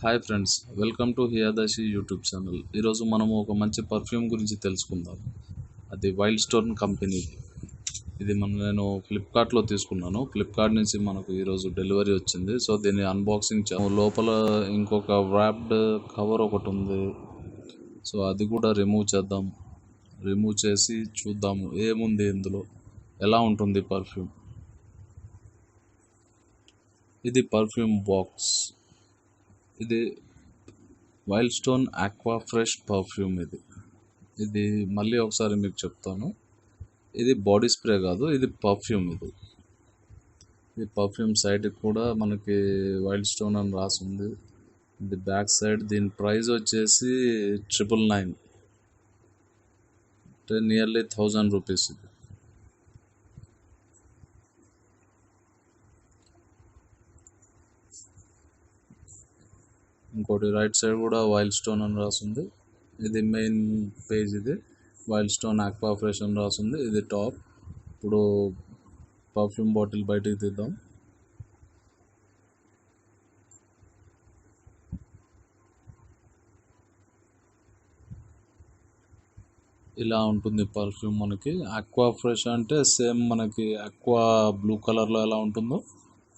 Hi friends, welcome to హియాదాషి YouTube channel. ఈరోజు మనము ఒక మంచి పర్ఫ్యూమ్ గురించి తెలుసుకుందాం. అది వైల్డ్ స్టోన్ కంపెనీ. ఇది నేను ఫ్లిప్కార్ట్లో తీసుకున్నాను. ఫ్లిప్కార్ట్ నుంచి మనకు ఈరోజు డెలివరీ వచ్చింది. సో దీన్ని అన్బాక్సింగ్ లోపల ఇంకొక వ్రాప్డ్ కవర్ ఒకటి ఉంది. సో అది కూడా రిమూవ్ చేద్దాం. రిమూవ్ చేసి చూద్దాము ఏముంది ఇందులో, ఎలా ఉంటుంది పర్ఫ్యూమ్. ఇది పర్ఫ్యూమ్ బాక్స్. ఇది వైల్డ్స్టోన్ ఆక్వా ఫ్రెష్ పర్ఫ్యూమ్. ఇది మళ్ళీ ఒకసారి మీకు చెప్తాను. ఇది బాడీ స్ప్రే కాదు, ఇది పర్ఫ్యూమ్. ఇది పర్ఫ్యూమ్ సైడ్ కూడా మనకి వైల్డ్స్టోన్ అని రాసింది. ఇది బ్యాక్ సైడ్. దీని ప్రైస్ వచ్చేసి 999, అంటే నియర్లీ 1000 రూపీస్. ఇది ఇంకోటి రైట్ సైడ్ కూడా వైల్డ్స్టోన్ అని రాసింది. ఇది మెయిన్ పేజ్. ఇది వైల్డ్స్టోన్ ఆక్వా ఫ్రెష్ అని రాసింది. ఇది టాప్. ఇప్పుడు పర్ఫ్యూమ్ బాటిల్ బయటికి తీద్దాం. ఇలా ఉంటుంది పర్ఫ్యూమ్. మనకి ఆక్వా ఫ్రెష్ అంటే సేమ్ మనకి ఆక్వా బ్లూ కలర్లో ఎలా ఉంటుందో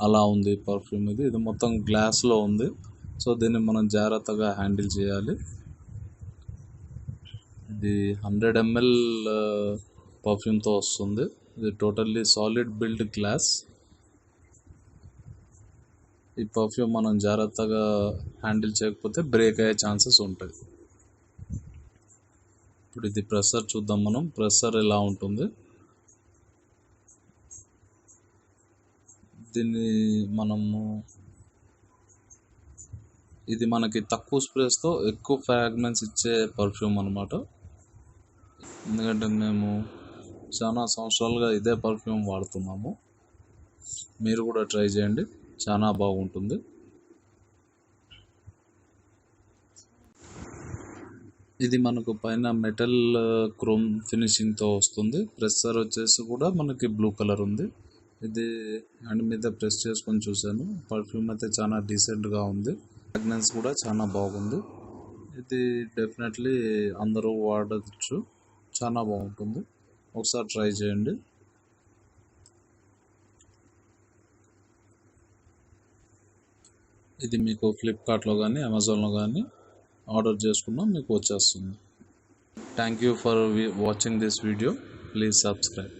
అలా ఉంది పర్ఫ్యూమ్. ఇది మొత్తం గ్లాస్లో ఉంది. సో దీన్ని మనం జాగ్రత్తగా హ్యాండిల్ చేయాలి. ఇది 100 ml పర్ఫ్యూమ్తో వస్తుంది. ఇది టోటల్లీ సాలిడ్ బిల్డ్ గ్లాస్. ఈ పర్ఫ్యూమ్ మనం జాగ్రత్తగా హ్యాండిల్ చేయకపోతే బ్రేక్ అయ్యే ఛాన్సెస్ ఉంటాయి. ఇప్పుడు ఇది ప్రెషర్ చూద్దాం. మనం ప్రెషర్ ఎలా ఉంటుంది. దీన్ని మనము ఇది మనకి తక్కువ స్ప్రేస్తో ఎక్కువ ఫ్రాగ్రెన్స్ ఇచ్చే పర్ఫ్యూమ్ అన్నమాట. ఎందుకంటే మేము చాలా సంవత్సరాలుగా ఇదే పర్ఫ్యూమ్ వాడుతున్నాము. మీరు కూడా ట్రై చేయండి, చాలా బాగుంటుంది. ఇది మనకు పైన మెటల్ క్రోమ్ ఫినిషింగ్తో వస్తుంది. ప్రెషర్ వచ్చేసి కూడా మనకి బ్లూ కలర్ ఉంది. ఇది హ్యాండ్ మీద ప్రెస్ చేసుకొని చూశాను. పర్ఫ్యూమ్ అయితే చాలా డీసెంట్గా ఉంది. ఫ్రాగ్రెన్స్ కూడా చాలా బాగుంది. ఇది డెఫినెట్లీ అందరూ వాడచ్చు, చాలా బాగుంటుంది. ఒకసారి ట్రై చేయండి. ఇది మీకు ఫ్లిప్కార్ట్లో కానీ అమెజాన్లో కానీ ఆర్డర్ చేసుకున్నా మీకు వచ్చేస్తుంది. Thank you for watching this video. Please subscribe.